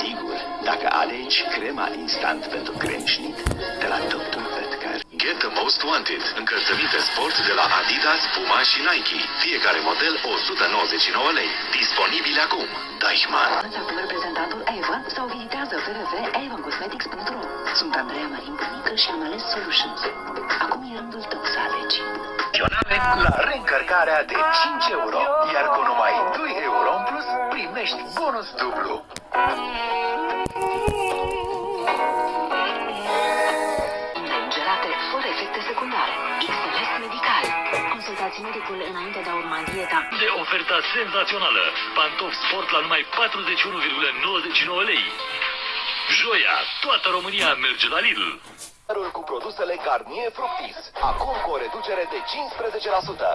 sigur dacă alegi crema instant pentru cremșnit de la Dr. Oetker. Get the most wanted. Încălțăminte sport de la Adidas, Puma și Nike. Fiecare model 199 lei. Disponibile acum. Deichmann. Înțeapă reprezentantul Avon sau vizitează www.avocosmetics.ro. Sunt Andreea Marin Bunică și am ales Solutions. Acum e rândul tău să alegi. La reîncărcarea de 5 euro, iar cu numai 2 euro în plus, primești bonus dublu. Ingerate fără efecte secundare. XLS Medical. Consultați medicul înainte de a urma dieta. De oferta senzațională. Pantofi sport la numai 41,99 lei. Joia, toată România merge la Lidl. Cu produsele Garnier Fructis, acum cu o reducere de 15%.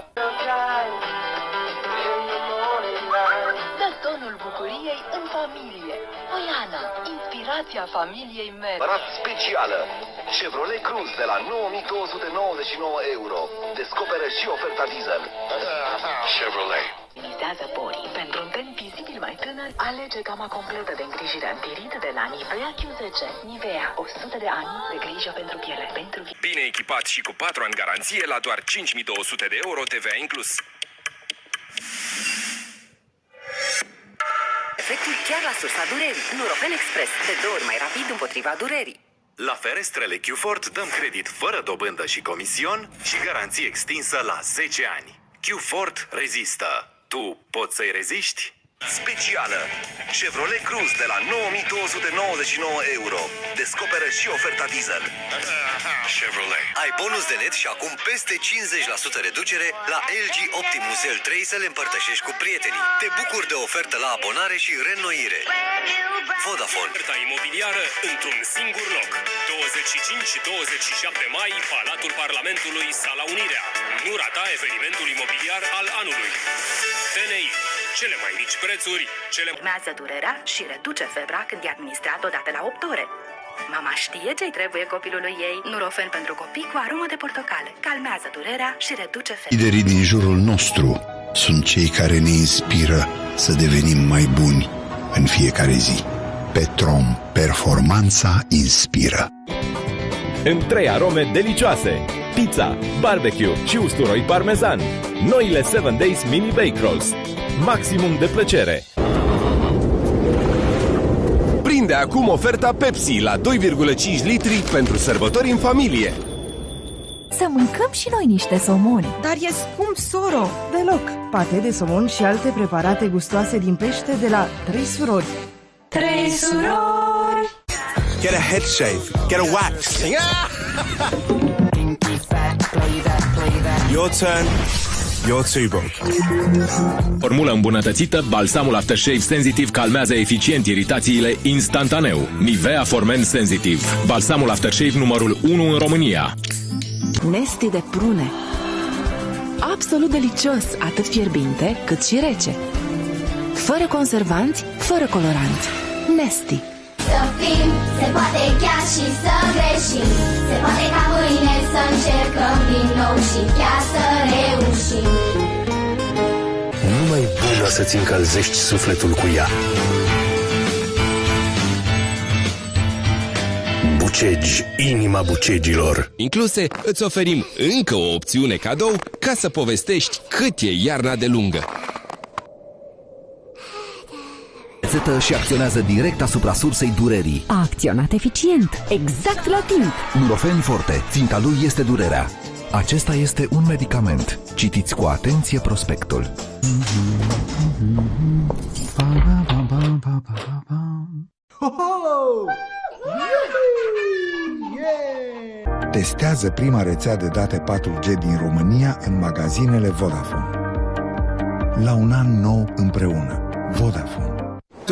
Dă tonul bucuriei în familie. Oiana, inspirația familiei mele. Rat specială. Chevrolet Cruze de la 9299 euro. Descoperă și oferta diesel. Chevrolet. Utilizează porii pentru un ten vizibil mai tânăr. Alege gama completă de îngrijire antirid de la Nivea Q10. Nivea, 100 de ani de grijă pentru piele. Bine echipat și cu 4 ani garanție la doar 5200 de euro TVA inclus. Efectul chiar la sursa durerii. Nurofen Express, de 2 ori mai rapid împotriva durerii. La ferestrele Q-Fort dăm credit fără dobândă și comision și garanție extinsă la 10 ani. Q-Fort rezistă. Tu poți să-i reziști? Specială! Chevrolet Cruze de la 9299 euro. Descoperă și oferta diesel. Chevrolet. Ai bonus de net și acum peste 50% reducere la LG Optimus L3 să le împărtășești cu prietenii. Te bucuri de ofertă la abonare și reînnoire. Vodafone. Oferta imobiliară într-un singur loc. 25 și 27 mai, Palatul Parlamentului, Sala Unirea. Nu rata evenimentul imobiliar al anului. TNI. Cele mai mici prețuri, Calmează durerea și reduce febra când e administrat odată la 8 ore. Mama știe ce-i trebuie copilului ei. Nurofen pentru copii cu aromă de portocale. Calmează durerea și reduce febra. Liderii din jurul nostru sunt cei care ne inspiră să devenim mai buni în fiecare zi. Petrom, performanța inspiră. În 3 arome delicioase: pizza, barbecue și usturoi parmezan. Noile 7 Days Mini Bake Rolls. Maximum de plăcere. Prinde acum oferta Pepsi la 2,5 litri pentru sărbători în familie. Să mâncăm și noi niște somoni. Dar e scump, soro! Deloc! Pate de somon și alte preparate gustoase din pește de la 3 surori. 3 surori! Get a head shave, get a wax. Your turn. Your tubo. Formulă îmbunătățită, balsamul Aftershave Sensitive calmează eficient iritațiile instantaneu. Nivea For-Men Sensitive. Balsamul Aftershave numărul 1 în România. Nesti de prune. Absolut delicios, atât fierbinte cât și rece. Fără conservanți, fără coloranți. Nesti. Să fim, se poate chiar și să greșim. Se poate ca mâine să încercăm din nou și chiar să reușim. Numai bună să-ți încălzești sufletul cu ea. Bucegi, inima bucegilor. Incluse, îți oferim încă o opțiune cadou ca să povestești cât e iarna de lungă. Țetă și acționează direct asupra sursei durerii. A acționat eficient, exact la timp. Nurofen Forte, ținta lui este durerea. Acesta este un medicament. Citiți cu atenție prospectul. Testează prima rețea de date 4G din România în magazinele Vodafone. La un an nou împreună. Vodafone.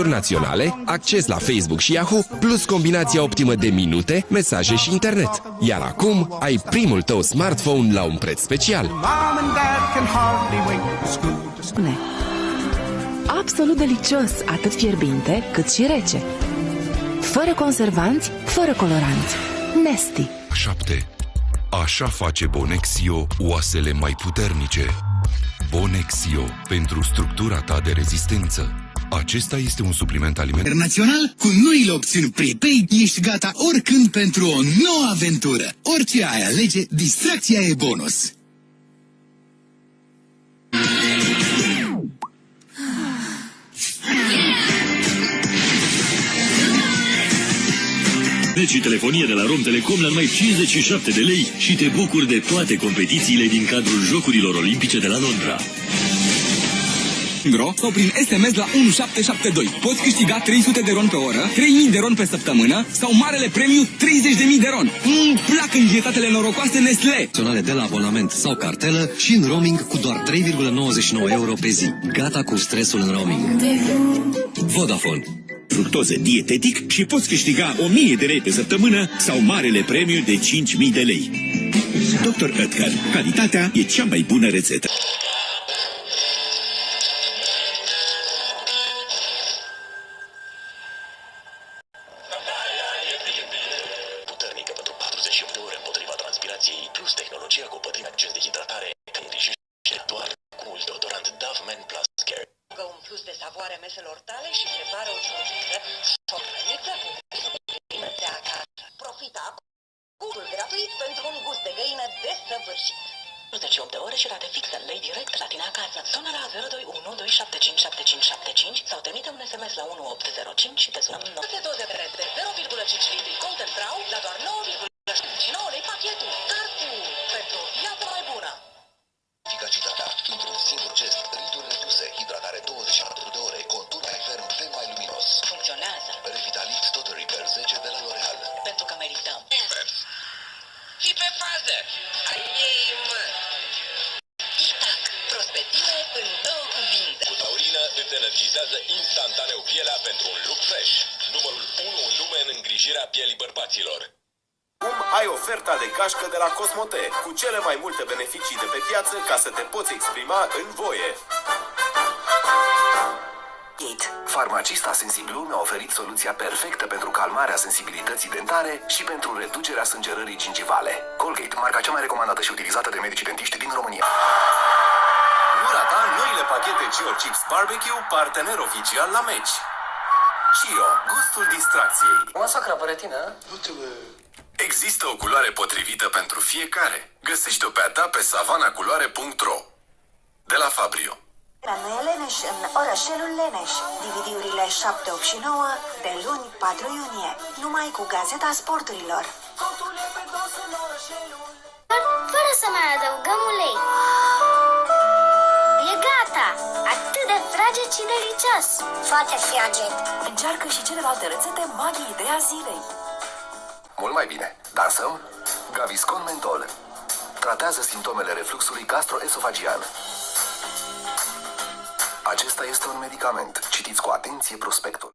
Naționale, acces la Facebook și Yahoo, plus combinația optimă de minute, mesaje și internet. Iar acum ai primul tău smartphone la un preț special. Absolut delicios, atât fierbinte cât și rece. Fără conservanți, fără coloranți. Nesti. 7. Așa face Bonexio oasele mai puternice. Bonexio, pentru structura ta de rezistență. Acesta este un supliment alimentar. Internațional, cu noile opțiuni prepaid, ești gata oricând pentru o nouă aventură. Orice ai alege, distracția e bonus. Și telefonie de la Romtelecom la numai 57 de lei și te bucuri de toate competițiile din cadrul Jocurilor Olimpice de la Londra. Sau prin SMS la 1772. Poți câștiga 300 de ron pe oră, 3000 de ron pe săptămână sau marele premiu 30.000 de ron. Îmi plac înghețatele norocoase Nestlé. De la abonament sau cartelă și în roaming cu doar 3,99 euro pe zi. Gata cu stresul în roaming. Vodafone. Fructoză dietetic și poți câștiga 1000 de lei pe săptămână sau marele premiu de 5000 de lei. Dr. Oetker. Calitatea e cea mai bună rețetă. Puternică pentru 48 de ore împotriva transpirației, plus tehnologia cu pătrin acces de hidratare, îngrijește doar cu deodorant Dove Men Plus Care. Dă un plus de savoare meselor tale și prepară o ciuruită șocăniță cu de acasă. Profita cu gratuit pentru un gust de găină desăvârșit. 48 de ore și rate fixe, lei direct la tine acasă. Sună la 021 275 7575 sau trimite un SMS la 1805 și te sunăm. Câte doze de 0,5 litri Golden Brown la doar 9,9 lei pachetul. Carrefour, pentru o viață mai bună. Eficacitatea într-un singur gest, rituri reduse, hidratare 24 de ore, contur mai ferm, pe mai luminos. Funcționează. Revitalit Total Repair 10 de la L'Oreal. Pentru că merităm. Și pe fază! Ai ei, mă! Tic-tac, prospețime în două cuvinte. Cu taurină îți energizează instantaneu pielea pentru un look fresh. Numărul 1 în lume în îngrijirea pielii bărbaților. Acum ai oferta de gașcă de la Cosmote, cu cele mai multe beneficii de pe piață ca să te poți exprima în voie. Farmacista Sensiblum mi-a oferit soluția perfectă pentru calmarea sensibilității dentare și pentru reducerea sângerării gingivale. Colgate, marca cea mai recomandată și utilizată de medicii dentiști din România. Nu rata noile pachete Cio Chips Barbecue, partener oficial la meci. Cio, gustul distracției. O masacră pe retină, Nu trebuie... Există o culoare potrivită pentru fiecare. Găsește-o pe a ta pe savanaculoare.ro. De la Fabrio. Manuel Leneș în orășelul Leneș. DVD-urile 7, 8 și 9 de luni 4 iunie. Numai cu Gazeta Sporturilor. Fără să mai adăugăm ulei. E gata! Atât de fraged și delicios! Foarte fraged! Încearcă și celelalte rețete Maghi Ideea Zilei. Mult mai bine. Dansăm? Gaviscon Mentol. Tratează simptomele refluxului gastroesofagian. Acesta este un medicament. Citiți cu atenție prospectul.